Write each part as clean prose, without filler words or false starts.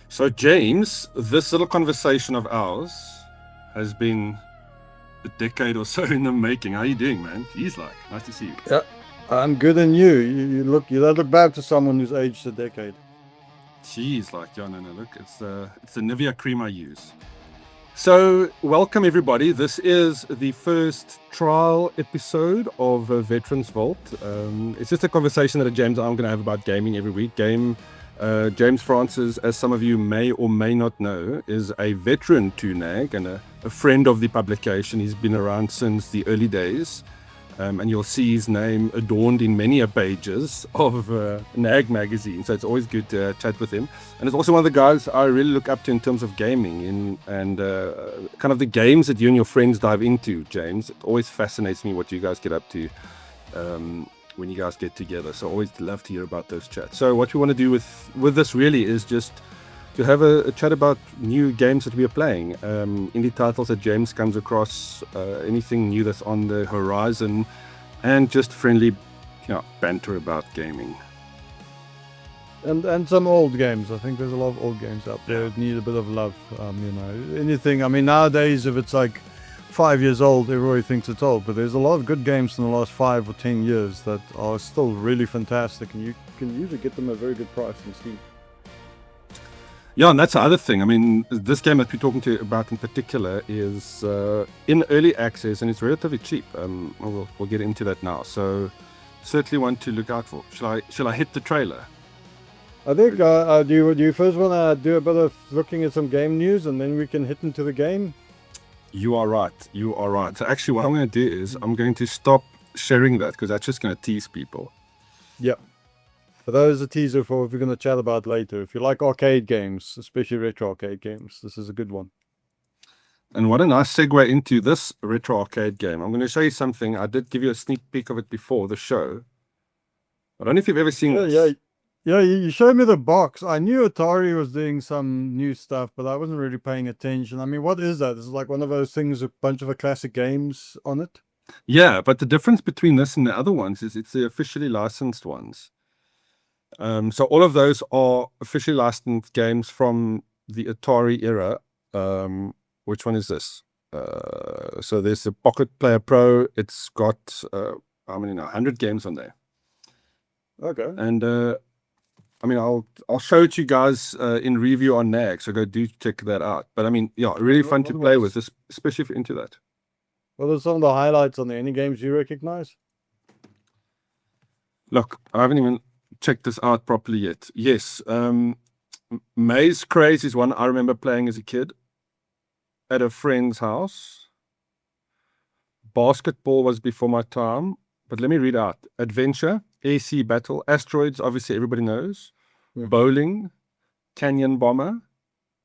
So, James, this little conversation of ours has been a decade or so in the making. How you doing, man? He's like, nice to see you. Yeah, I'm good than you. You don't look bad to someone who's aged a decade. Jeez, like, yeah, no, look, it's the Nivea cream I use. So, welcome everybody. This is the first trial episode of Veterans Vault. It's just a conversation that James and I'm going to have about gaming every week. James Francis, as some of you may or may not know, is a veteran to NAG and a friend of the publication. He's been around since the early days. And you'll see his name adorned in many pages of NAG magazine. So it's always good to chat with him. And it's also one of the guys I really look up to in terms of gaming and kind of the games that you and your friends dive into, James. It always fascinates me what you guys get up to when you guys get together. So I always love to hear about those chats. So what we want to do with this really is just to have a chat about new games that we are playing, indie titles that James comes across, anything new that's on the horizon, and just friendly, banter about gaming. And some old games. I think there's a lot of old games out there that need a bit of love. Anything. I mean, nowadays, if it's like 5 years old, everybody thinks it's old. But there's a lot of good games in the last 5 or 10 years that are still really fantastic, and you can usually get them at a very good price on Steam. Yeah, and that's the other thing. I mean, this game that we're talking about in particular is in early access, and it's relatively cheap. We'll get into that now. So certainly one to look out for. Shall I hit the trailer? I think, do you first want to do a bit of looking at some game news, and then we can hit into the game? You are right. You are right. So actually, what I'm going to do is I'm going to stop sharing that because that's just going to tease people. Yep. But that is a teaser for what we're going to chat about later. If you like arcade games, especially retro arcade games, this is a good one. And what a nice segue into this retro arcade game. I'm going to show you something. I did give you a sneak peek of it before the show. I don't know if you've ever seen this. Yeah, you showed me the box. I knew Atari was doing some new stuff, but I wasn't really paying attention. I mean, what is that? This is like one of those things with a bunch of classic games on it? Yeah, but the difference between this and the other ones is it's the officially licensed ones. So all of those are officially licensed games from the Atari era. Which one is this? So there's the Pocket Player Pro. It's got how many now? 100 games on there. Okay. And I mean, I'll show it to you guys in review on NAG. So go do check that out. But I mean, yeah, really fun to play with, especially if you're into that. What are some of the highlights on there? Any games you recognize? Look, I haven't even checked this out properly yet. Yes, Maze Craze is one I remember playing as a kid at a friend's house. Basketball was before my time, but let me read out. Adventure, AC Battle, Asteroids, obviously everybody knows. Bowling, Canyon Bomber,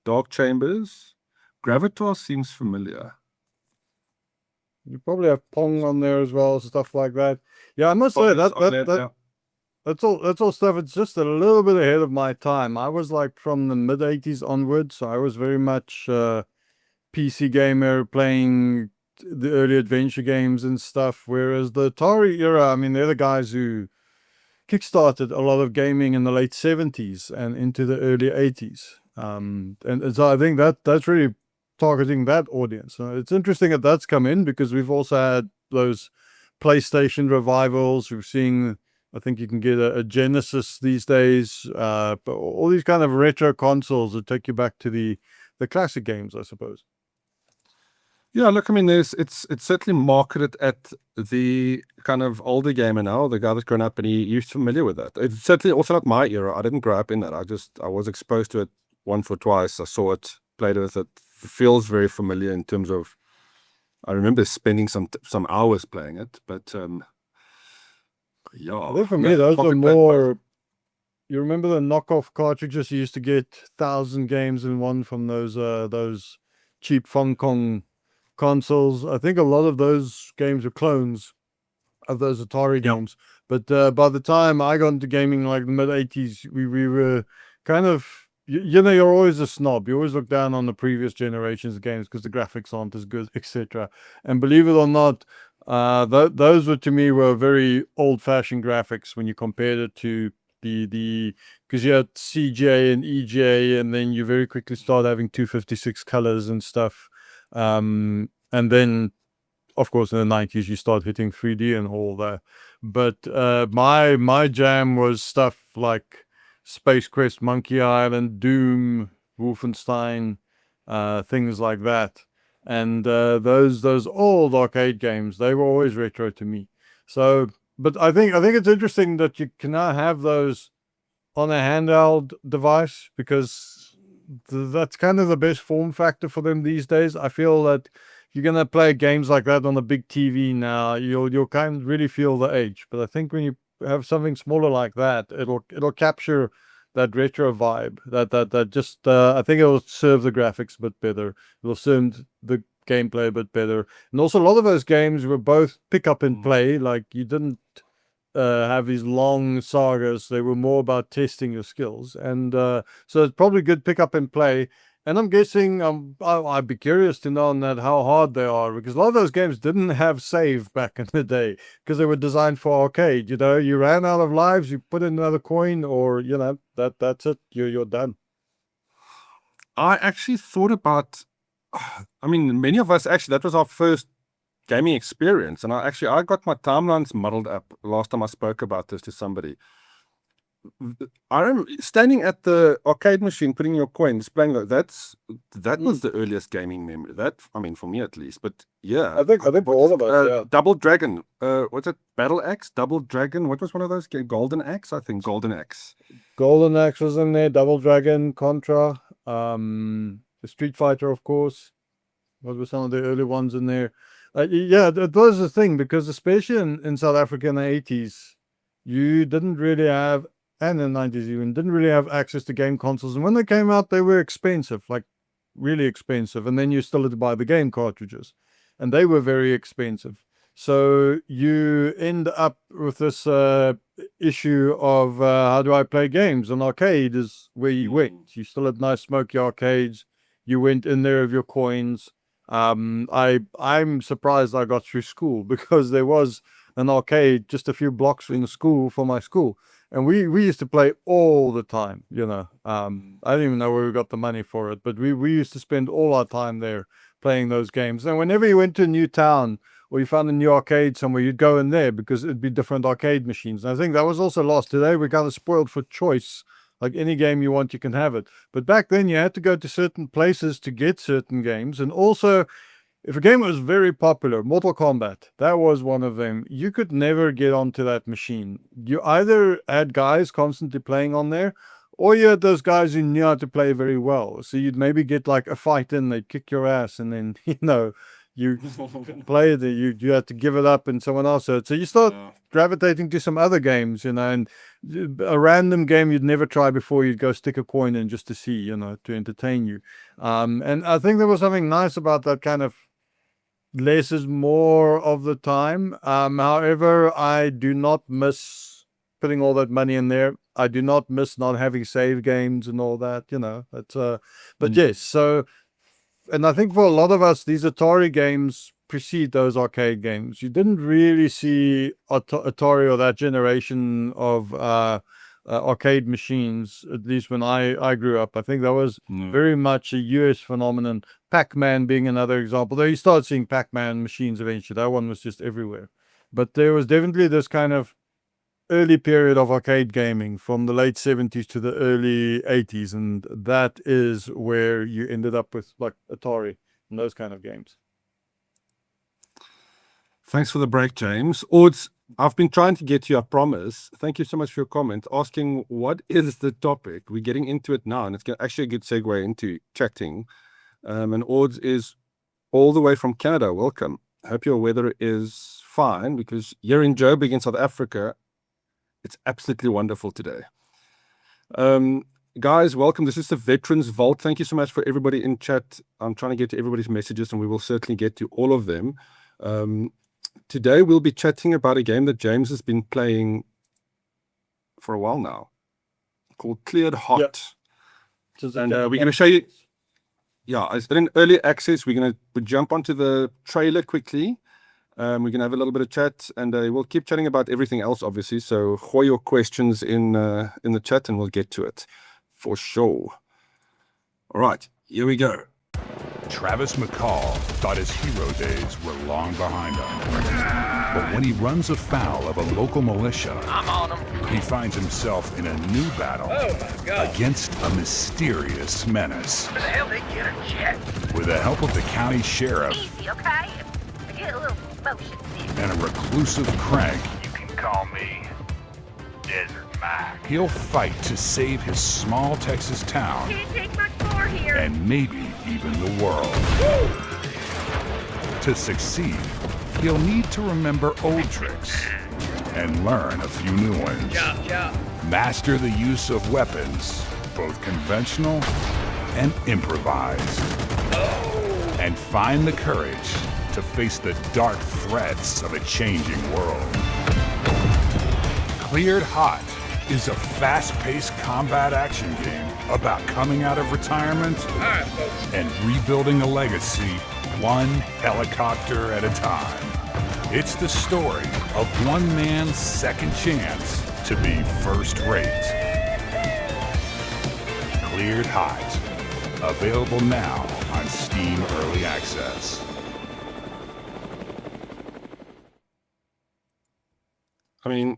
Dark Chambers. Gravitar seems familiar. You probably have Pong on there as well, stuff like that. Yeah, I must say that's all stuff. It's just a little bit ahead of my time. I was like from the mid '80s onwards, so I was very much PC gamer, playing the early adventure games and stuff. Whereas the Atari era, I mean, they're the guys who kickstarted a lot of gaming in the late '70s and into the early '80s. And so I think that's really targeting that audience. It's interesting that that's come in because we've also had those PlayStation revivals. We're seeing, I think you can get a Genesis these days, but all these kind of retro consoles that take you back to the classic games, I suppose. Yeah, look, I mean, it's certainly marketed at the kind of older gamer now, the guy that's grown up and he's familiar with that. It's certainly also not my era. I didn't grow up in that. I was exposed to it once or twice. I saw it, played with it. It feels very familiar in terms of. I remember spending some hours playing it, but yeah. I think for me, those were more. You remember the knockoff cartridges you used to get 1,000 games in one from those cheap Kong consoles. I think a lot of those games are clones of those Atari games. But by the time I got into gaming, like the mid '80s, we were kind of, you're always a snob. You always look down on the previous generation's games because the graphics aren't as good, etc. And believe it or not, those were to me were very old-fashioned graphics when you compared it to Because you had CJ and EJ, and then you very quickly start having 256 colors and stuff. And then, of course, in the 90s, you start hitting 3D and all that. But my jam was stuff like Space Quest, Monkey Island, Doom, Wolfenstein, things like that. And those old arcade games, they were always retro to me. So, but I think it's interesting that you can now have those on a handheld device, because that's kind of the best form factor for them these days. I feel that you're gonna play games like that on a big TV now, you'll kind of really feel the age. But I think when you have something smaller like that, it'll capture that retro vibe. That just I think it'll serve the graphics a bit better. It'll serve the gameplay a bit better. And also, a lot of those games were both pick up and play. Like, you didn't have these long sagas. They were more about testing your skills, and so it's probably good pick up and play. And I'm guessing I'd be curious to know on that how hard they are, because a lot of those games didn't have save back in the day because they were designed for arcade. You know, you ran out of lives, you put in another coin, or that's it. You're done. I actually thought about. I mean, many of us actually, that was our first gaming experience, and I got my timelines muddled up last time I spoke about this to somebody. I remember standing at the arcade machine, putting your coins, playing that was the earliest gaming memory. That, I mean, for me at least. But yeah, I think for all of us, yeah. Double Dragon. What's it? Battle Axe, Double Dragon. What was one of those? Golden Axe, I think. Golden Axe. Golden Axe was in there. Double Dragon, Contra, the Street Fighter, of course. What were some of the early ones in there? Yeah, that was the thing, because especially in South Africa in the 80s, you didn't really have, and in the 90s even, didn't really have access to game consoles. And when they came out, they were expensive, like really expensive. And then you still had to buy the game cartridges, and they were very expensive. So you end up with this issue of how do I play games? An arcade is where you went. You still had nice smoky arcades. You went in there with your coins. I'm surprised I got through school, because there was an arcade just a few blocks from the school, for my school, and we used to play all the time. I don't even know where we got the money for it, but we used to spend all our time there playing those games. And whenever you went to a new town or you found a new arcade somewhere, you'd go in there because it'd be different arcade machines. And I think that was also lost today. We're kind of spoiled for choice. Like, any game you want, you can have it. But back then, you had to go to certain places to get certain games. And also, if a game was very popular, Mortal Kombat, that was one of them, you could never get onto that machine. You either had guys constantly playing on there, or you had those guys who knew how to play very well. So you'd maybe get like a fight in, they'd kick your ass, and then, you play it, you had to give it up and someone else. So you start gravitating to some other games, and a random game you'd never try before, you'd go stick a coin in just to see, to entertain you. And I think there was something nice about that kind of less is more of the time. However, I do not miss putting all that money in there. I do not miss not having save games and all that, that's but yes, so. And I think for a lot of us, these Atari games precede those arcade games. You didn't really see Atari or that generation of arcade machines, at least when I grew up. I think that was very much a US phenomenon. Pac-Man being another example. Though you start seeing Pac-Man machines eventually. That one was just everywhere. But there was definitely this kind of early period of arcade gaming from the late 70s to the early 80s, and that is where you ended up with like Atari and those kind of games. Thanks for the break, James. Odds, I've been trying to get you, I promise. Thank you so much for your comment, asking what is the topic. We're getting into it now, and it's actually a good segue into chatting. And Odds is all the way from Canada. Welcome. Hope your weather is fine, because here in Joburg in South Africa, it's absolutely wonderful today. Guys, welcome. This is the Veterans Vault. Thank you so much for everybody in chat. I'm trying to get to everybody's messages, and we will certainly get to all of them. Today, we'll be chatting about a game that James has been playing for a while now, called Cleared Hot. Yep. And we're going to show you... Yeah, it's in early access. We're going to jump onto the trailer quickly, We're going to have a little bit of chat, and we'll keep chatting about everything else, obviously. So throw your questions in the chat, and we'll get to it for sure. All right, here we go. Travis McCall thought his hero days were long behind him. But when he runs afoul of a local militia, I'm on him. He finds himself in a new battle against a mysterious menace. Where the hell they get a jet? With the help of the county sheriff Easy, okay? I get a little motion sick. and a reclusive crank, You can call me Desert Mike. he'll fight to save his small Texas town Can't take much more here. and maybe even the world. To succeed, he'll need to remember old tricks and learn a few new ones. Master the use of weapons, both conventional and improvised. And find the courage to face the dark threats of a changing world. Cleared Hot is a fast-paced combat action game about coming out of retirement and rebuilding a legacy one helicopter at a time. It's the story of one man's second chance to be first-rate. Cleared Hot. Available now on Steam Early Access. I mean,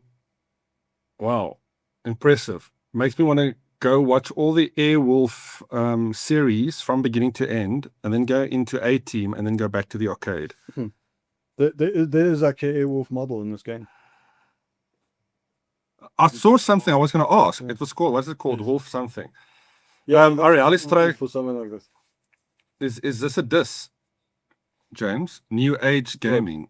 wow, impressive. Makes me want to go watch all the Airwolf series from beginning to end, and then go into A-Team, and then go back to the arcade. There is actually a Airwolf model in this game. I saw something I was going to ask. It was called, what's it called? Wolf something. Yeah, Ariel, let's try. for something like this. Is this a diss, James? New Age Gaming.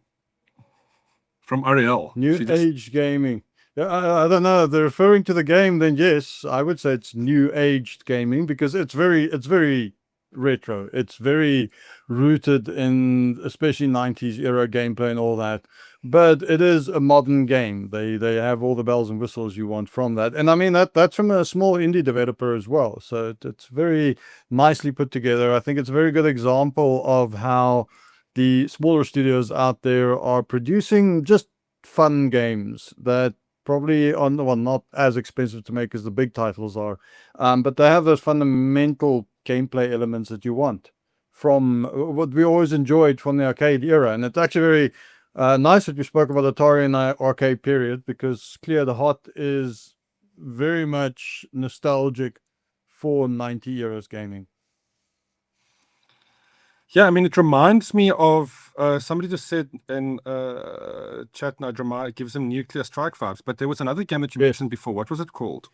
From Ariel. New She just- Age gaming. Yeah, I don't know. If they're referring to the game, then yes, I would say it's New Age gaming because it's very retro. It's very rooted in especially 90s era gameplay and all that. But it is a modern game. They have all the bells and whistles you want from that. And I mean that's from a small indie developer as well. So it's very nicely put together. I think it's a very good example of how the smaller studios out there are producing just fun games that probably are not as expensive to make as the big titles are, but they have those fundamental gameplay elements that you want from what we always enjoyed from the arcade era. And it's actually very nice that you spoke about Atari and the arcade period, because Clear the Hot is very much nostalgic for 90 eras gaming. Yeah, I mean, it reminds me of somebody just said in chat now, it gives them Nuclear Strike vibes. But there was another game that you mentioned before. What was it called?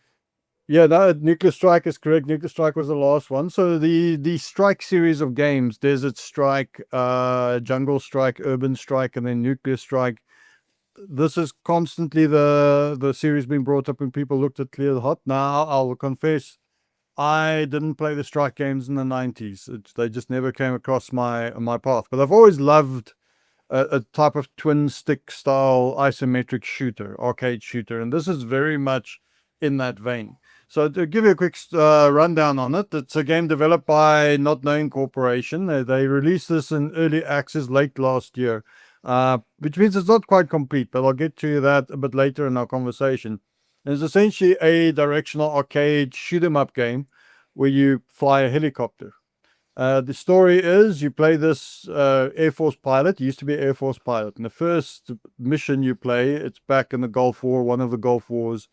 Yeah, no, Nuclear Strike is correct. Nuclear Strike was the last one. So the Strike series of games, Desert Strike, Jungle Strike, Urban Strike, and then Nuclear Strike. This is constantly the series being brought up when people looked at Clear the Hot. Now, I'll confess, I didn't play the Strike games in the 90s. They just never came across my path. But I've always loved a type of twin stick style isometric shooter, arcade shooter. And this is very much in that vein. So to give you a quick rundown on it, it's a game developed by Not Known Corporation. They released this in early access late last year, which means it's not quite complete, but I'll get to that a bit later in our conversation. It's essentially a directional arcade shoot 'em up game where you fly a helicopter. The story is you play this Air Force pilot. He used to be an Air Force pilot. In the first mission you play, it's back in the Gulf War, one of the Gulf Wars.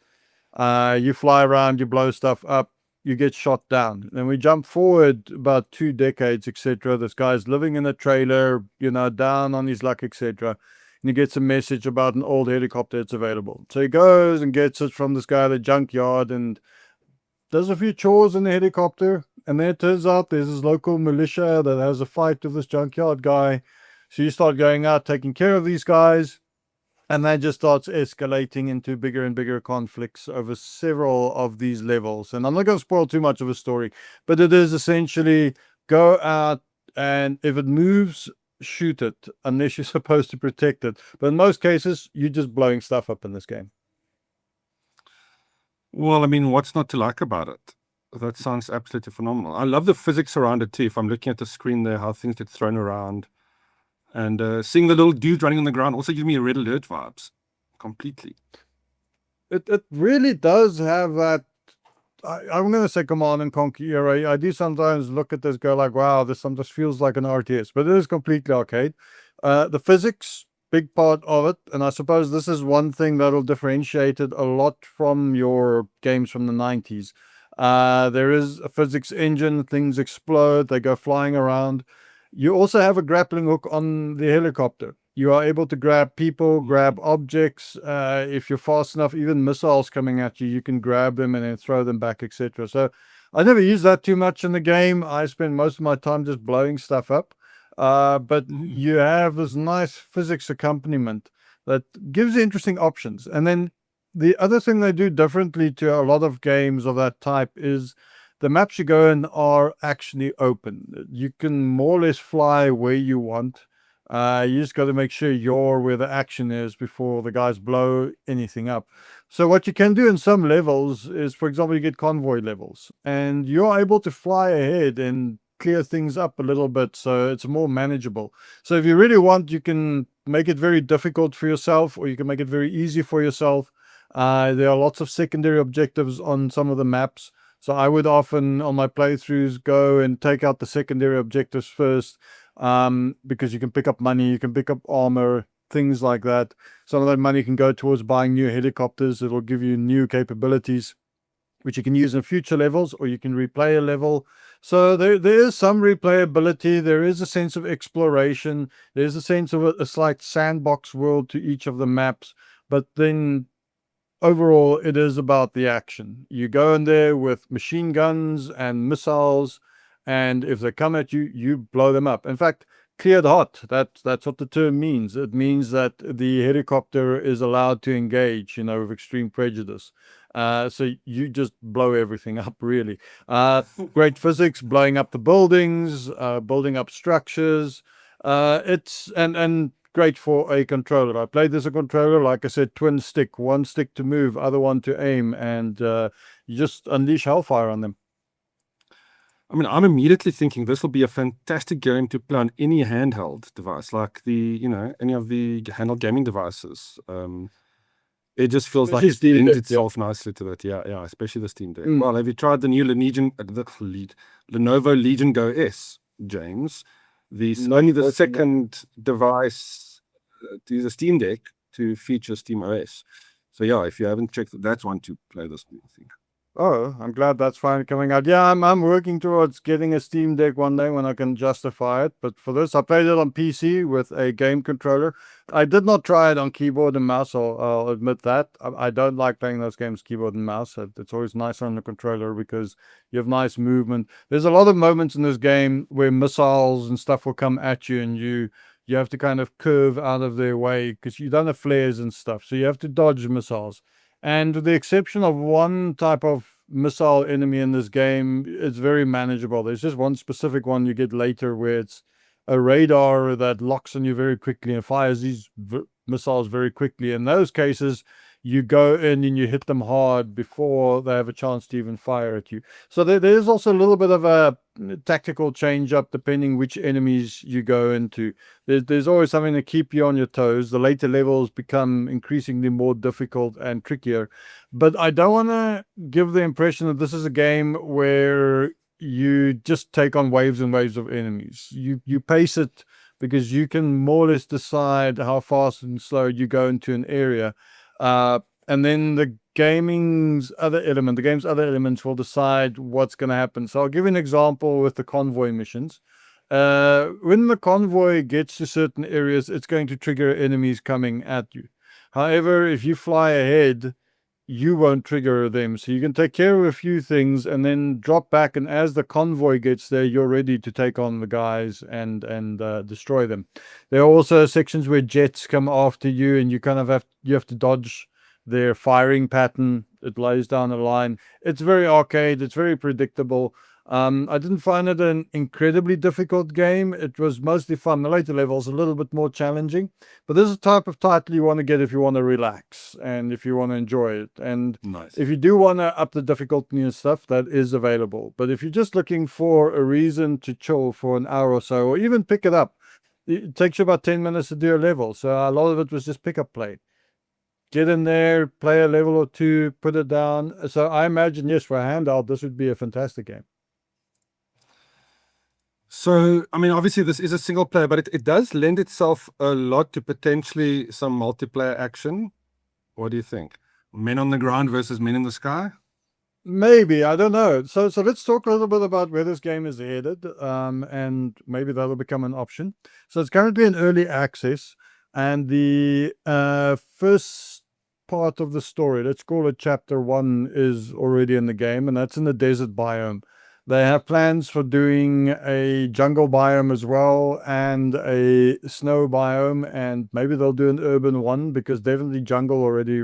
You fly around, you blow stuff up, you get shot down. Then we jump forward about 2 decades, etc. This guy's living in a trailer, down on his luck, etc. And he gets a message about an old helicopter that's available. So he goes and gets it from this guy at the junkyard and does a few chores in the helicopter. And then it turns out there's this local militia that has a fight with this junkyard guy. So you start going out, taking care of these guys. And that just starts escalating into bigger and bigger conflicts over several of these levels. And I'm not going to spoil too much of a story, but it is essentially go out and if it moves, shoot it, unless you're supposed to protect it. But in most cases, you're just blowing stuff up in this game. Well, I mean, what's not to like about it? That sounds absolutely phenomenal. I love the physics around it too. If I'm looking at the screen there, how things get thrown around. And seeing the little dude running on the ground also gives me Red Alert vibes completely. It really does have that. I'm going to say Command and Conquer era. I do sometimes look at this, go like, wow, this sometimes feels like an RTS, but it is completely arcade. The physics, big part of it, and I suppose this is one thing that'll differentiate it a lot from your games from the 90s. There is a physics engine, things explode, they go flying around. You also have a grappling hook on the helicopter. You are able to grab people, grab objects. If you're fast enough, even missiles coming at you, you can grab them and then throw them back, etc. So I never use that too much in the game. I spend most of my time just blowing stuff up. But you have this nice physics accompaniment that gives you interesting options. And then the other thing they do differently to a lot of games of that type is the maps you go in are actually open. You can more or less fly where you want. You just got to make sure you're where the action is before the guys blow anything up. So what you can do in some levels is, for example, you get convoy levels, and you're able to fly ahead and clear things up a little bit, so it's more manageable. So if you really want, you can make it very difficult for yourself, or you can make it very easy for yourself. There are lots of secondary objectives on some of the maps. So I would often, on my playthroughs, go and take out the secondary objectives first, because you can pick up money, you can pick up armor, things like that. Some of that money can go towards buying new helicopters. It'll give you new capabilities, which you can use in future levels, or you can replay a level. So there is some replayability. There is a sense of exploration. There's a sense of a slight sandbox world to each of the maps. But then overall, it is about the action. You go in there with machine guns and missiles, and if they come at you, you blow them up. In fact, cleared hot, that's what the term means. It means that the helicopter is allowed to engage, with extreme prejudice. So you just blow everything up, really. Great physics, blowing up the buildings, building up structures. It's and great for a controller. I played this a controller, like I said, twin stick, one stick to move, other one to aim, and you just unleash hellfire on them. I mean, I'm immediately thinking this will be a fantastic game to play on any handheld device, like any of the handheld gaming devices. It just feels like it lends itself nicely to that. Yeah, especially the Steam Deck. Well, have you tried the new Lenovo Legion Go S, James? Only the second device to use a Steam Deck to feature Steam OS. So yeah, if you haven't checked, that's one to play this with, I think. Oh, I'm glad that's finally coming out. Yeah, I'm working towards getting a Steam Deck one day when I can justify it. But for this, I played it on PC with a game controller. I did not try it on keyboard and mouse, I'll admit that. I don't like playing those games keyboard and mouse. It's always nicer on the controller because you have nice movement. There's a lot of moments in this game where missiles and stuff will come at you, and you have to kind of curve out of their way because you don't have flares and stuff. So you have to dodge missiles. And with the exception of one type of missile enemy in this game, it's very manageable. There's just one specific one you get later where it's a radar that locks on you very quickly and fires these missiles very quickly. In those cases, you go in and you hit them hard before they have a chance to even fire at you. So there's also a little bit of a tactical change up depending which enemies you go into. There's always something to keep you on your toes. The later levels become increasingly more difficult and trickier. But I don't want to give the impression that this is a game where you just take on waves and waves of enemies. You pace it because you can more or less decide how fast and slow you go into an area. And then the game's other elements will decide what's going to happen. So I'll give you an example with the convoy missions. When the convoy gets to certain areas, it's going to trigger enemies coming at you. However, if you fly ahead, you won't trigger them. So you can take care of a few things and then drop back. And as the convoy gets there, you're ready to take on the guys and destroy them. There are also sections where jets come after you, and you kind of have to dodge their firing pattern. It lays down a line. It's very arcade. It's very predictable. I didn't find it an incredibly difficult game. It was mostly fun. The later levels a little bit more challenging, but this is a type of title you want to get if you want to relax and if you want to enjoy it. And nice. If you do want to up the difficulty and stuff, that is available. But if you're just looking for a reason to chill for an hour or so, or even pick it up, it takes you about 10 minutes to do a level. So a lot of it was just pick up play. Get in there, play a level or two, put it down. So I imagine, yes, for a handout, this would be a fantastic game. So, I mean, obviously this is a single player, but it does lend itself a lot to potentially some multiplayer action. What do you think? Men on the ground versus men in the sky? Maybe, I don't know. So let's talk a little bit about where this game is headed, and maybe that'll become an option. So it's currently in early access, and the first part of the story, let's call it chapter 1, is already in the game, and that's in the desert biome. They have plans for doing a jungle biome as well and a snow biome, and maybe they'll do an urban one, because definitely jungle already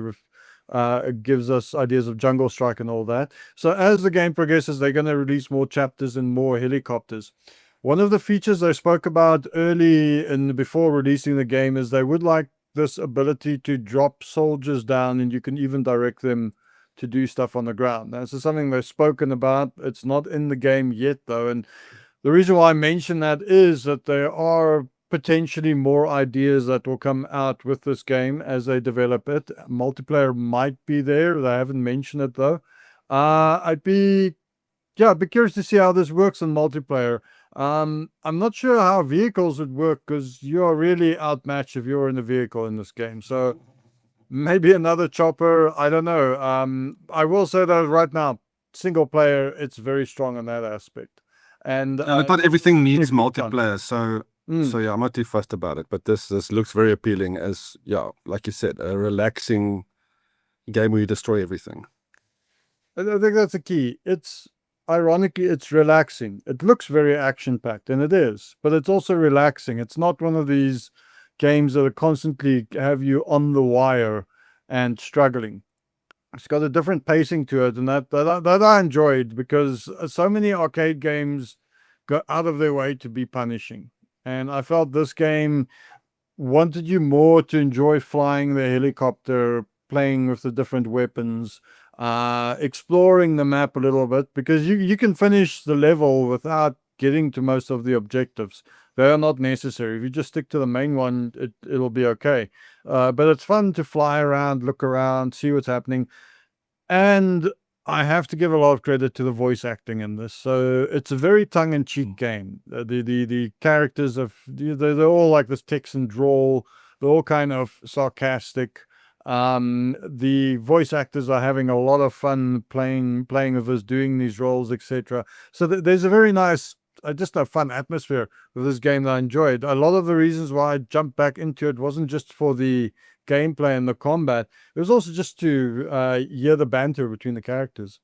gives us ideas of Jungle Strike and all that. So as the game progresses, they're going to release more chapters and more helicopters. One of the features they spoke about early and before releasing the game is they would like this ability to drop soldiers down, and you can even direct them to do stuff on the ground. Now, this is something they've spoken about. It's not in the game yet, though. And the reason why I mention that is that there are potentially more ideas that will come out with this game as they develop it. Multiplayer might be there. They haven't mentioned it, though. I'd be curious to see how this works in multiplayer. I'm not sure how vehicles would work, because you are really outmatched if you're in a vehicle in this game. So maybe another chopper. I don't know. I will say that right now, single player, it's very strong on that aspect. And not everything needs good multiplayer, so yeah, I'm not too fussed about it. But this looks very appealing as, yeah, like you said, a relaxing game where you destroy everything. I think that's the key. It's ironically, it's relaxing. It looks very action-packed, and it is, but it's also relaxing. It's not one of these games that constantly have you on the wire and struggling. It's got a different pacing to it, and that I enjoyed, because so many arcade games go out of their way to be punishing. And I felt this game wanted you more to enjoy flying the helicopter, playing with the different weapons, exploring the map a little bit, because you can finish the level without getting to most of the objectives. They are not necessary. If you just stick to the main one, it'll be okay. But it's fun to fly around, look around, see what's happening. And I have to give a lot of credit to the voice acting in this. So it's a very tongue-in-cheek game. The characters they're all like this Texan drawl. They're all kind of sarcastic. The voice actors are having a lot of fun playing with us, doing these roles, etc. So there's a very nice, just a fun atmosphere with this game that I enjoyed. A lot of the reasons why I jumped back into it wasn't just for the gameplay and the combat. It was also just to hear the banter between the characters.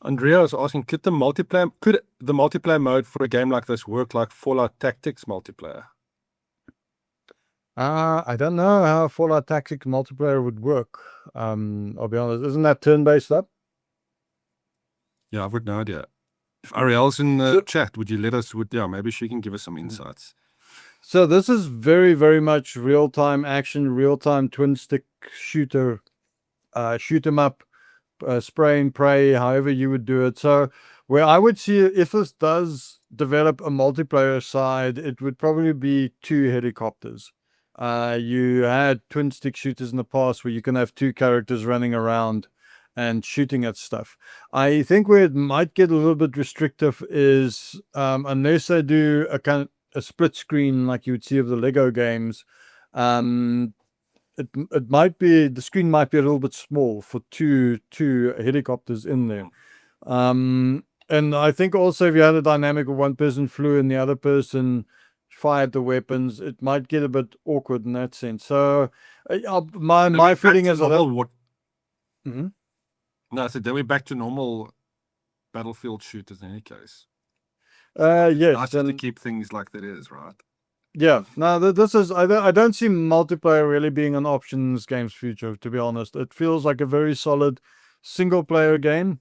Andrea was asking, could the multiplayer mode for a game like this work like Fallout Tactics multiplayer? I don't know how Fallout Tactics multiplayer would work. I'll be honest. Isn't that turn-based up? Yeah, I've got no idea. If Ariel's in the chat, would you let us? Maybe she can give us some insights. So this is very, very much real-time action, real-time twin-stick shooter, shoot 'em up, spray and pray, however you would do it. So where I would see it, if this does develop a multiplayer side, it would probably be 2 helicopters. You had twin-stick shooters in the past where you can have 2 characters running around and shooting at stuff. I think where it might get a little bit restrictive is unless they do a split screen like you would see of the Lego games, it might be, the screen might be a little bit small for two helicopters in there. And I think also if you had a dynamic of one person flew and the other person fired the weapons, it might get a bit awkward in that sense. So my feeling is No, so then we're back to normal battlefield shooters in any case. Yes, nice to keep things like that is, right? Yeah, no, this is, I don't see multiplayer really being an option in this game's future, to be honest. It feels like a very solid single player game,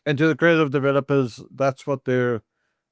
and to the credit of developers, that's what they're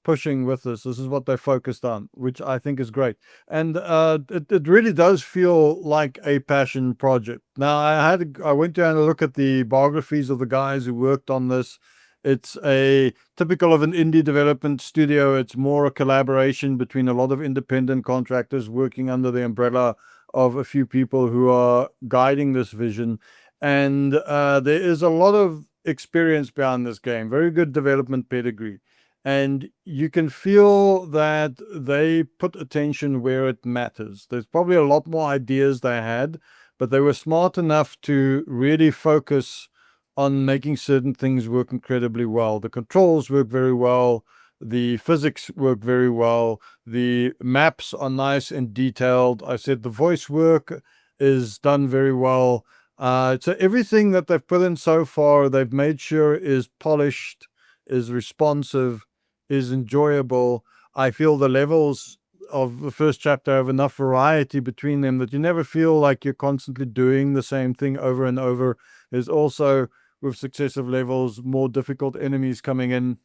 pushing with this. This is what they're focused on, which I think is great. And it really does feel like a passion project. Now, I went down and look at the biographies of the guys who worked on this, It's a typical of an indie development studio. It's more a collaboration between a lot of independent contractors working under the umbrella of a few people who are guiding this vision. And there is a lot of experience behind this game, very good development pedigree. And you can feel that they put attention where it matters. There's probably a lot more ideas they had, but they were smart enough to really focus on making certain things work incredibly well. The controls work very well. The physics work very well. The maps are nice and detailed. I said the voice work is done very well. So everything that they've put in so far, they've made sure is polished, is responsive, is enjoyable. I feel the levels of the first chapter have enough variety between them that you never feel like you're constantly doing the same thing over and over. There's also, with successive levels, more difficult enemies coming in.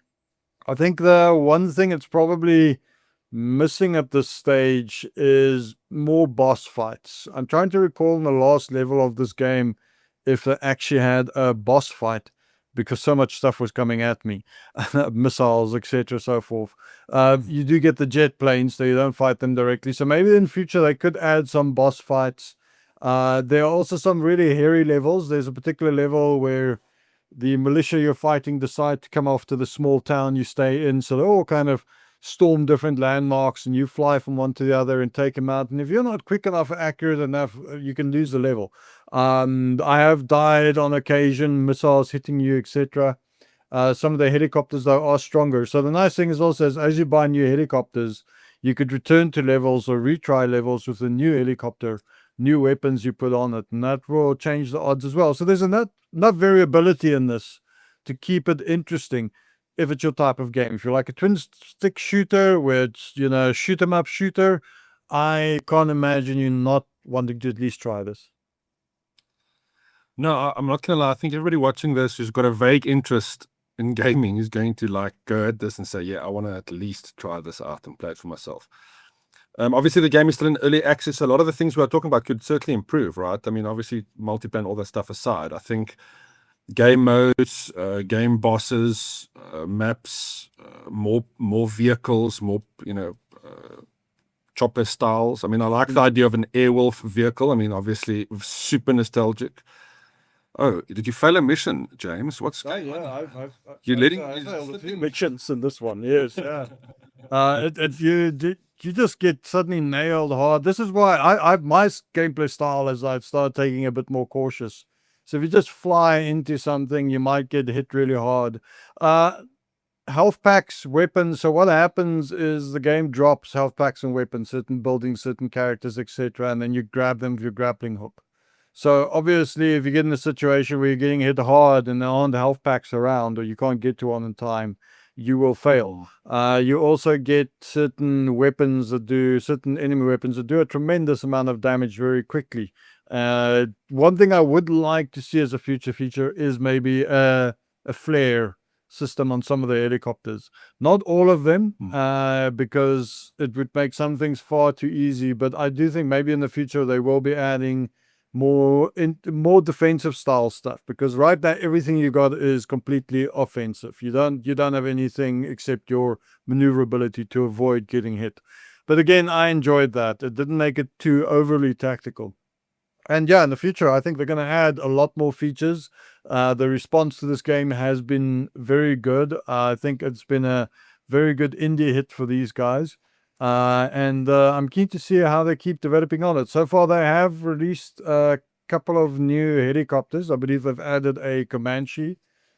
I think the one thing that's probably missing at this stage is more boss fights. I'm trying to recall in the last level of this game if they actually had a boss fight, because so much stuff was coming at me, missiles, etc., so forth. You do get the jet planes, so you don't fight them directly. So maybe in future they could add some boss fights. There are also some really hairy levels. There's a particular level where the militia you're fighting decide to come off to the small town you stay in. So they all kind of storm different landmarks, and you fly from one to the other and take them out. And if you're not quick enough or accurate enough, you can lose the level. I have died on occasion, missiles hitting you, etc. Some of the helicopters, though, are stronger. So the nice thing is also, as you buy new helicopters, you could return to levels or retry levels with a new helicopter, new weapons you put on it, and that will change the odds as well. So there's enough variability in this to keep it interesting if it's your type of game. If you like a twin stick shooter where it's, shoot 'em up shooter, I can't imagine you not wanting to at least try this. No, I'm not gonna lie. I think everybody watching this who's got a vague interest in gaming is going to go at this and say, yeah, I want to at least try this out and play it for myself. Obviously, the game is still in early access. A lot of the things we are talking about could certainly improve, right? I mean, obviously, multiplayer and all that stuff aside, I think game modes, game bosses, maps, more vehicles, more chopper styles. I mean, I like the idea of an Airwolf vehicle. I mean, obviously, super nostalgic. Oh, did you fail a mission, James? What's going on? I've You're letting failed a few missions in this one. Yes, yeah. You just get suddenly nailed hard. This is why my gameplay style is I've started taking a bit more cautious. So if you just fly into something, you might get hit really hard. Health packs, weapons. So what happens is the game drops health packs and weapons, certain buildings, certain characters, etc., and then you grab them with your grappling hook. So obviously, if you get in a situation where you're getting hit hard and there aren't health packs around, or you can't get to one in time, you will fail. You also get certain enemy weapons that do a tremendous amount of damage very quickly. One thing I would like to see as a future feature is maybe a flare system on some of the helicopters. Not all of them, because it would make some things far too easy. But I do think maybe in the future they will be adding more defensive style stuff, because right now everything you got is completely offensive. You don't have anything except your maneuverability to avoid getting hit. But again, I enjoyed that. It didn't make it too overly tactical. And yeah, in the future, I think they're going to add a lot more features. The response to this game has been very good. I think it's been a very good indie hit for these guys. And I'm keen to see how they keep developing on it. So far, they have released a couple of new helicopters. I believe they've added a Comanche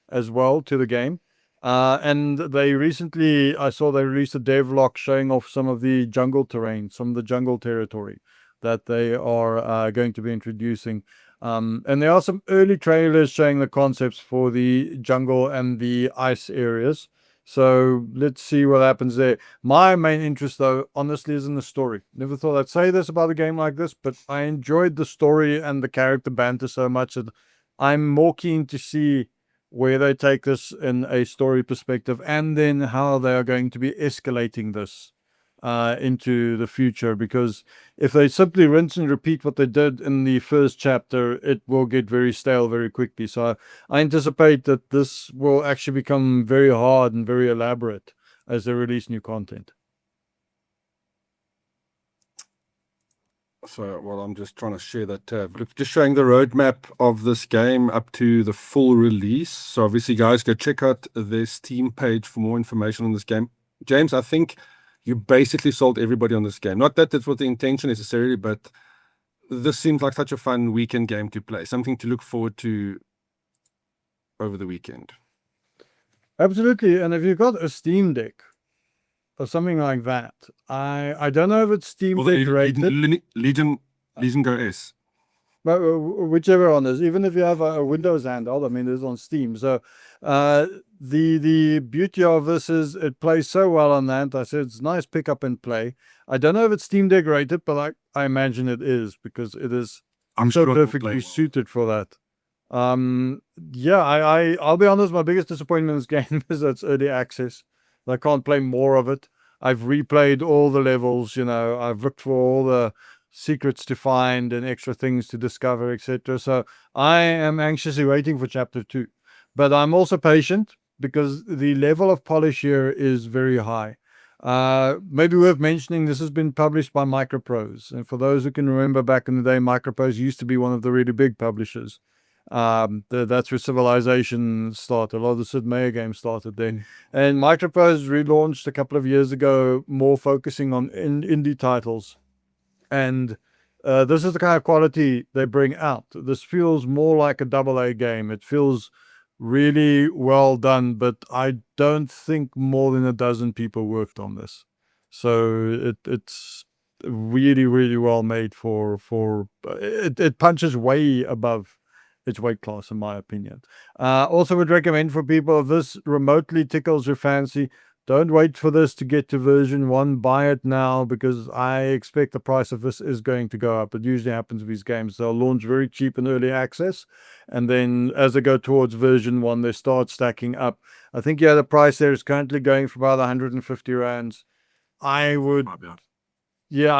as well to the game. And I saw they released a devlog showing off some of the jungle terrain, some of the jungle territory that they are going to be introducing. And there are some early trailers showing the concepts for the jungle and the ice areas. So let's see what happens there. My main interest, though, honestly, is in the story. Never thought I'd say this about a game like this, but I enjoyed the story and the character banter so much that I'm more keen to see where they take this in a story perspective, and then how they are going to be escalating this into the future, because if they simply rinse and repeat what they did in the first chapter, it will get very stale very quickly. So I anticipate that this will actually become very hard and very elaborate as they release new content. So, well, I'm just trying to share that tab. Look, just showing the roadmap of this game up to the full release. So obviously, guys, go check out the Steam page for more information on this game. James, I think you basically sold everybody on this game. Not that that's what the intention necessarily, but this seems like such a fun weekend game to play. Something to look forward to over the weekend. Absolutely. And if you've got a Steam Deck or something like that, I don't know if it's Steam Deck rated. Legion Go S. But whichever one is, even if you have a Windows handheld, I mean, it's on Steam. So the beauty of this is it plays so well on that. I said it's nice pick up and play. I don't know if it's Steam Deck rated, but I imagine it is, because it is so perfectly suited for that. Yeah, I'll be honest, my biggest disappointment in this game is that it's early access. I can't play more of it. I've replayed all the levels, I've looked for all the secrets to find and extra things to discover, etc. So I am anxiously waiting for chapter 2. But I'm also patient, because the level of polish here is very high. Maybe worth mentioning, this has been published by Microprose. And for those who can remember, back in the day, Microprose used to be one of the really big publishers. That's where Civilization started. A lot of the Sid Meier games started then. And Microprose relaunched a couple of years ago, more focusing on indie titles. And this is the kind of quality they bring out. This feels more like a AA game. It feels really well done, but I don't think more than a dozen people worked on this. So it's really, really well made it punches way above its weight class, in my opinion. Also would recommend for people, if this remotely tickles your fancy, don't wait for this to get to version 1. Buy it now, because I expect the price of this is going to go up. It usually happens with these games. They'll launch very cheap in early access, and then as they go towards version 1, they start stacking up. I think, the price there is currently going for about 150 rands. I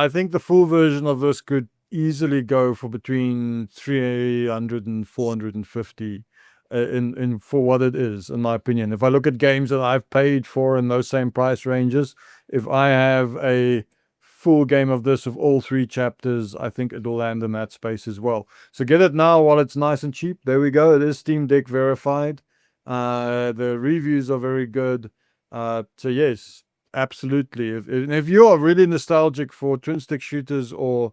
think the full version of this could easily go for between 300 and 450 in for what it is, in my opinion. If I look at games that I've paid for in those same price ranges, if I have a full game of this with all 3 chapters, I think it'll land in that space as well. So get it now while it's nice and cheap. There we go. It is Steam Deck verified. The reviews are very good. So yes, absolutely. If you are really nostalgic for twin stick shooters or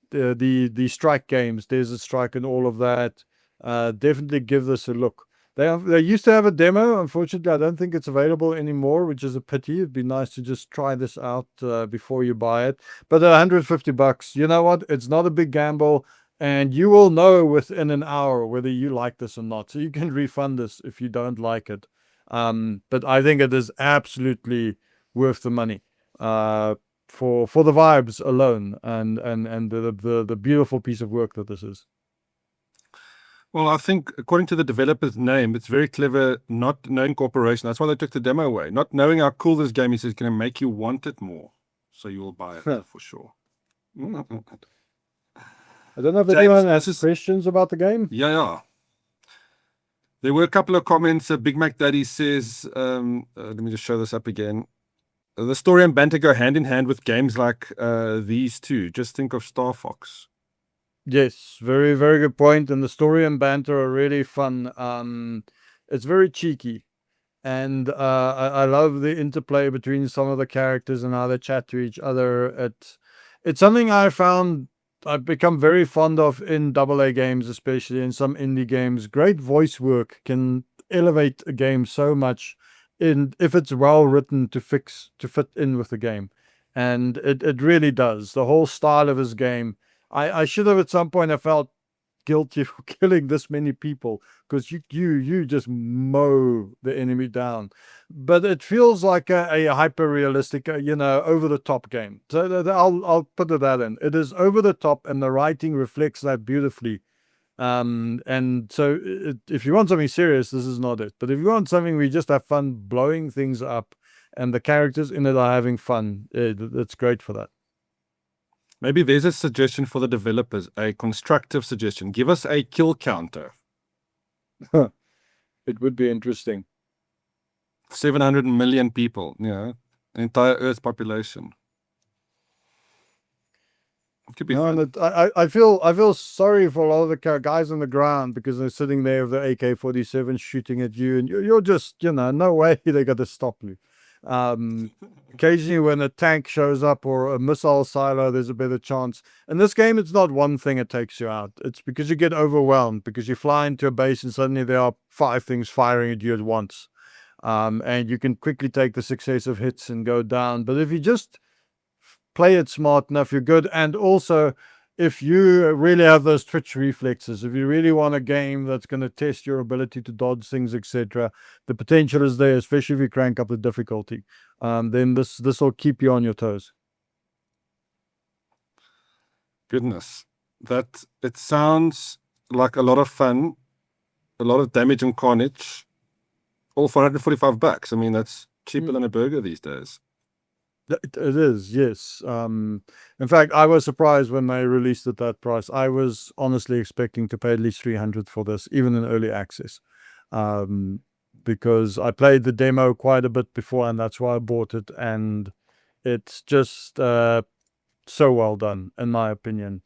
the strike games, there's a strike and all of that, definitely give this a look. They used to have a demo. Unfortunately, I don't think it's available anymore, which is a pity. It'd be nice to just try this out before you buy it. But $150, you know what? It's not a big gamble, and you will know within an hour whether you like this or not. So you can refund this if you don't like it. But I think it is absolutely worth the money. For the vibes alone, and the beautiful piece of work that this is. Well, I think according to the developer's name, it's very clever, not knowing corporation. That's why they took the demo away. Not knowing how cool this game is going to make you want it more. So you will buy it for sure. I don't know if anyone has questions about the game. Yeah. There were a couple of comments. Big Mac Daddy says, let me just show this up again. The story and banter go hand in hand with games like these two. Just think of Star Fox. Yes, very, very good point. And the story and banter are really fun. It's very cheeky. And I love the interplay between some of the characters and how they chat to each other. It's something I found I've become very fond of in AA games, especially in some indie games. Great voice work can elevate a game so much if it's well written to fit in with the game. And it really does. The whole style of his game. I should have at some point, I felt guilty for killing this many people, because you just mow the enemy down. But it feels like a hyper realistic, over the top game. So I'll put that in. It is over the top, and the writing reflects that beautifully. And so if you want something serious, this is not it. But if you want something where you just have fun blowing things up and the characters in it are having fun. It's great for that. Maybe there's a suggestion for the developers, a constructive suggestion. Give us a kill counter. It would be interesting. 700 million people, entire Earth's population. It could be fun. And I feel sorry for a lot of the guys on the ground because they're sitting there with the AK-47 shooting at you, and you're just, no way they're going to stop you. Occasionally when a tank shows up or a missile silo, there's a better chance. In this game, it's not one thing that takes you out. It's because you get overwhelmed, because you fly into a base and suddenly there are 5 things firing at you at once. And you can quickly take the successive hits and go down. But if you just play it smart enough, you're good. And also, if you really have those twitch reflexes, if you really want a game that's going to test your ability to dodge things, etc., the potential is there, especially if you crank up the difficulty. Then this will keep you on your toes. Goodness, it sounds like a lot of fun, a lot of damage and carnage, all for $145. I mean, that's cheaper than a burger these days. It is, yes. In fact, I was surprised when they released at that price. I was honestly expecting to pay at least $300 for this, even in early access, because I played the demo quite a bit before, and that's why I bought it. And it's just so well done, in my opinion.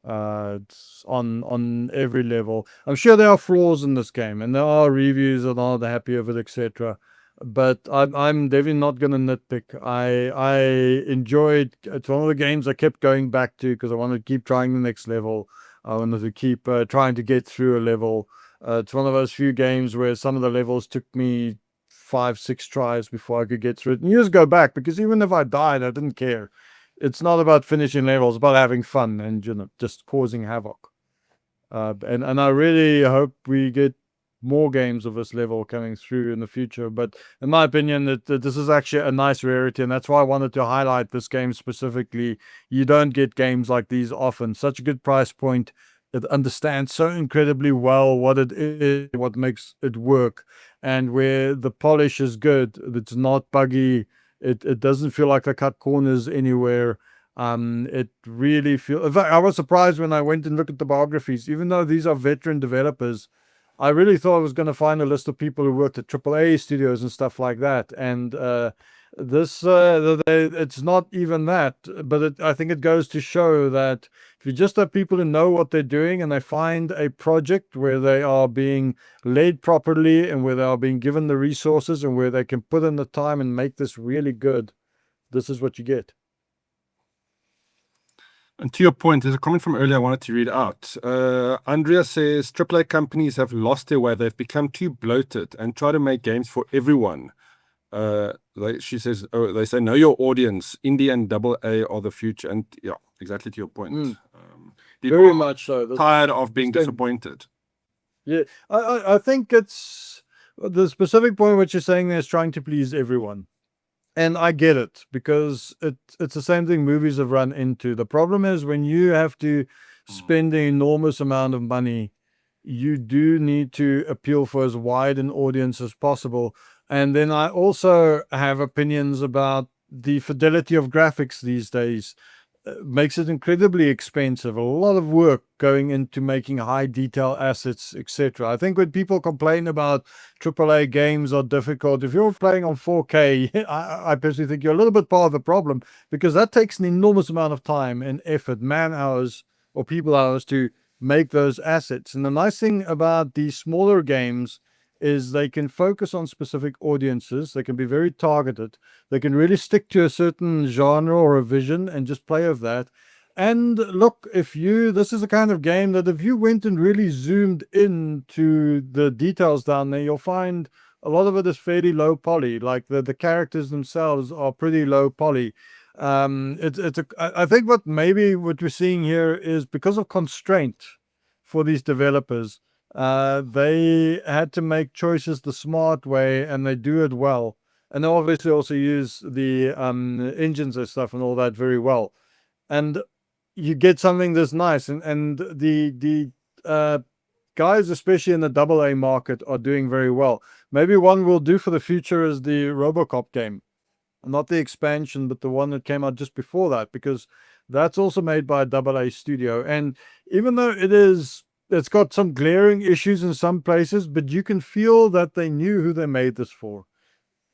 It's on every level. I'm sure there are flaws in this game, and there are reviews that aren't happy with it, etc. But I'm definitely not going to nitpick. I enjoyed. It's one of the games I kept going back to because I wanted to keep trying the next level. I wanted to keep trying to get through a level. It's one of those few games where some of the levels took me 5-6 tries before I could get through it. And you just go back because even if I died, I didn't care. It's not about finishing levels; it's about having fun and just causing havoc. And I really hope we get more games of this level coming through in the future. But in my opinion, this is actually a nice rarity, and that's why I wanted to highlight this game specifically. You don't get games like these often. Such a good price point. It understands so incredibly well what it is, what makes it work, and where the polish is good. It's not buggy. It doesn't feel like they cut corners anywhere. It really feels. In fact, I was surprised when I went and looked at the biographies. Even though these are veteran developers, I really thought I was going to find a list of people who worked at AAA studios and stuff like that. And it's not even that. But I think it goes to show that if you just have people who know what they're doing and they find a project where they are being led properly and where they are being given the resources and where they can put in the time and make this really good, this is what you get. And to your point, there's a comment from earlier I wanted to read out. Andrea says, AAA companies have lost their way. They've become too bloated and try to make games for everyone. She says, they say, know your audience. Indie and AA are the future. And yeah, exactly to your point. Very much so. Tired of being disappointed. Yeah, I think it's the specific point which you're saying there is trying to please everyone. And I get it, because it's the same thing movies have run into. The problem is when you have to spend an enormous amount of money, you do need to appeal for as wide an audience as possible. And then I also have opinions about the fidelity of graphics these days. Makes it incredibly expensive. A lot of work going into making high detail assets, etc. I think when people complain about AAA games are difficult, if you're playing on 4K, I personally think you're a little bit part of the problem, because that takes an enormous amount of time and effort, man hours or people hours to make those assets. And the nice thing about these smaller games is they can focus on specific audiences. They can be very targeted. They can really stick to a certain genre or a vision and just play with that. And look, this is the kind of game that if you went and really zoomed into the details down there, you'll find a lot of it is fairly low poly. Like the characters themselves are pretty low poly. I think what we're seeing here is because of constraint for these developers. They had to make choices the smart way, and they do it well. And they obviously also use the engines and stuff and all that very well. And you get something that's nice. And the guys, especially in the AA market, are doing very well. Maybe one we'll do for the future is the RoboCop game. not the expansion, but the one that came out just before that, because that's also made by a AA studio. And even though it's got some glaring issues in some places, but you can feel that they knew who they made this for.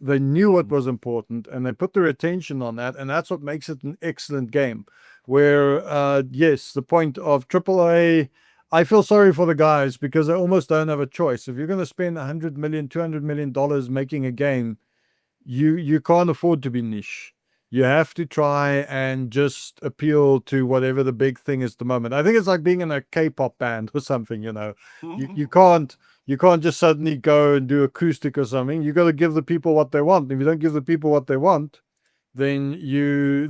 They knew what was important, and they put their attention on that, and that's what makes it an excellent game. Where, yes, the point of AAA, I feel sorry for the guys because they almost don't have a choice. If you're going to spend $100 million, $200 million making a game, you can't afford to be niche. You have to try and just appeal to whatever the big thing is at the moment. I think it's like being in a K-pop band or something, you know. You can't just suddenly go and do acoustic or something. You got to give the people what they want. If you don't give the people what they want, then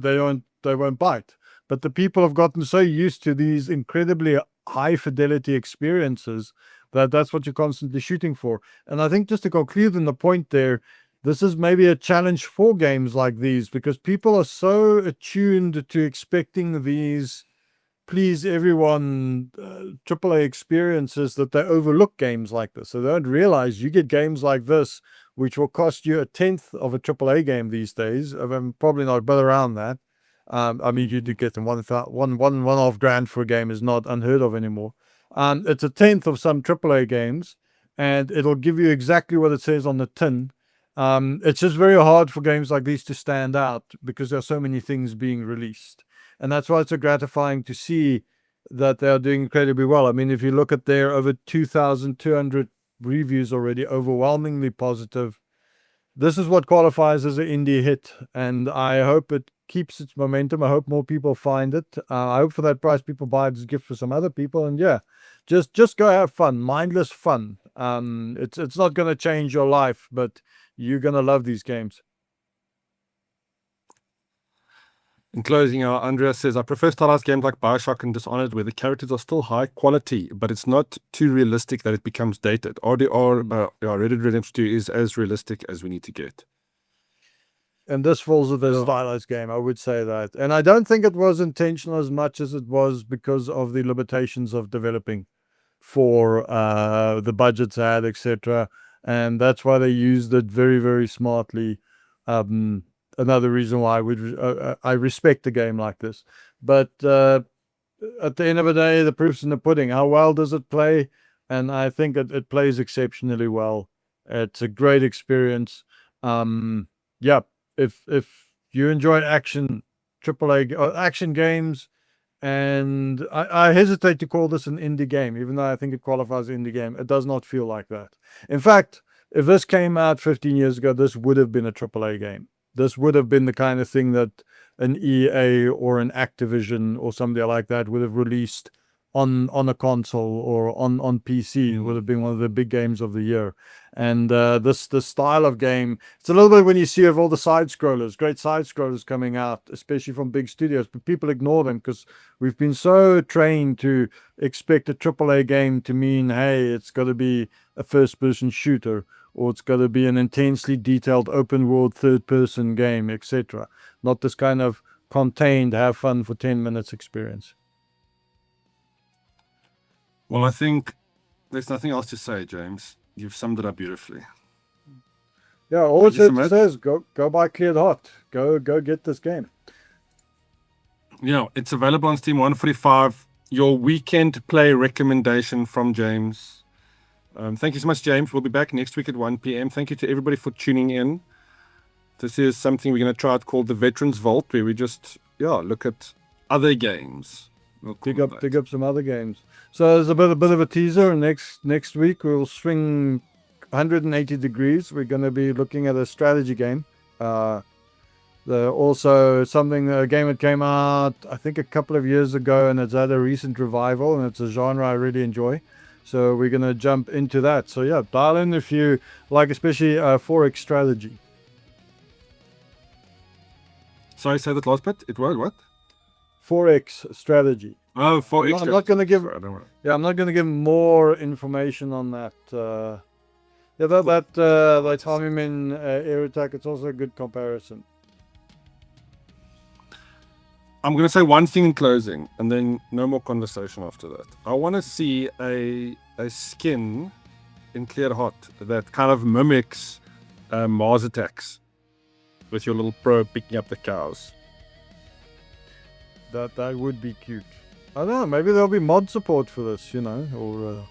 they won't bite. But the people have gotten so used to these incredibly high fidelity experiences that's what you're constantly shooting for. And I think just to conclude on the point there, this is maybe a challenge for games like these, because people are so attuned to expecting these please everyone AAA experiences that they overlook games like this. So they don't realize you get games like this, which will cost you 1/10 of a AAA game these days. Probably not, but around that. I mean, you do get them one-off grand for a game is not unheard of anymore. It's 1/10 of some AAA games, and it'll give you exactly what it says on the tin. It's just very hard for games like these to stand out because there are so many things being released. And that's why it's so gratifying to see that they are doing incredibly well. I mean, if you look at their over 2,200 reviews already, overwhelmingly positive, this is what qualifies as an indie hit. And I hope it keeps its momentum. I hope more people find it. I hope for that price people buy it as a gift for some other people. And yeah, just go have fun, mindless fun. It's not going to change your life, but you're going to love these games. In closing, Andrea says, I prefer stylized games like Bioshock and Dishonored where the characters are still high quality, but it's not too realistic that it becomes dated. RDR, Red Dead Redemption 2 is as realistic as we need to get. And this falls with a stylized game, I would say that. And I don't think it was intentional as much as it was because of the limitations of developing for the budgets had, etc. And that's why they used it very, very smartly. Another reason why I respect a game like this. But at the end of the day, the proof's in the pudding. How well does it play? And I think it plays exceptionally well. It's a great experience. Yeah, if you enjoy action, AAA action games, and I hesitate to call this an indie game, even though I think it qualifies as an indie game. It does not feel like that. In fact, if this came out 15 years ago, this would have been a AAA game. This would have been the kind of thing that an EA or an Activision or somebody like that would have released on a console or on PC. It would have been one of the big games of the year. And this style of game, it's a little bit when you see of all the side scrollers, great side scrollers coming out, especially from big studios, but people ignore them because we've been so trained to expect a AAA game to mean, hey, it's got to be a first-person shooter, or it's got to be an intensely detailed open world third-person game, etc. Not this kind of contained, have fun for 10 minutes experience. Well, I think there's nothing else to say, James. You've summed it up beautifully. Yeah, all it says, go buy Cleared Hot. Go get this game. Yeah, it's available on Steam, $145. Your weekend play recommendation from James. Thank you so much, James. We'll be back next week at 1 p.m. Thank you to everybody for tuning in. This is something we're going to try out called the Veterans Vault, where we just look at other games. We'll dig up some other games. So there's a bit of a teaser. Next week we'll swing 180 degrees. We're going to be looking at a strategy game. Also a game that came out I think a couple of years ago, and it's had a recent revival, and it's a genre I really enjoy. So we're going to jump into that. So yeah, dial in if you like, especially 4X strategy. Sorry, say that last bit. It was what? 4X strategy. Oh, 4X. I'm not going to give. I'm not going to give more information on that. That time him in air attack. It's also a good comparison. I'm going to say one thing in closing, and then no more conversation after that. I want to see a skin in Cleared Hot that kind of mimics Mars Attacks. with your little pro picking up the cows. That would be cute. I don't know. Maybe there'll be mod support for this, you know, or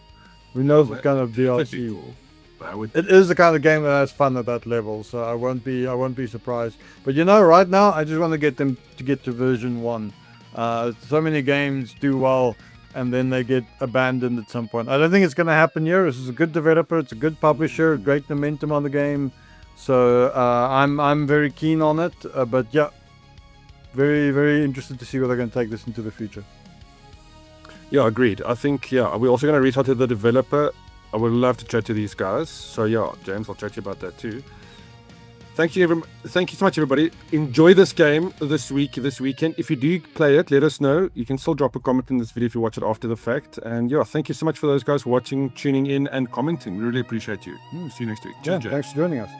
who knows what kind of That'd be DLC. cool. That would It is the kind of game that has fun at that level, so I won't be surprised. But you know, right now I just want to get them to get to version 1. So many games do well and then they get abandoned at some point. I don't think it's going to happen here. This is a good developer, it's a good publisher, great momentum on the game. So I'm very keen on it. But yeah, very, very interested to see where they're going to take this into the future. Yeah, agreed. I think, yeah, we're also going to reach out to the developer. I would love to chat to these guys. So yeah, James, I'll chat to you about that too. Thank you so much, everybody. Enjoy this game this weekend. If you do play it, let us know. You can still drop a comment in this video if you watch it after the fact. And yeah, thank you so much for those guys watching, tuning in, and commenting. We really appreciate you. See you next week. Yeah, Cheers, James. thanks for joining us.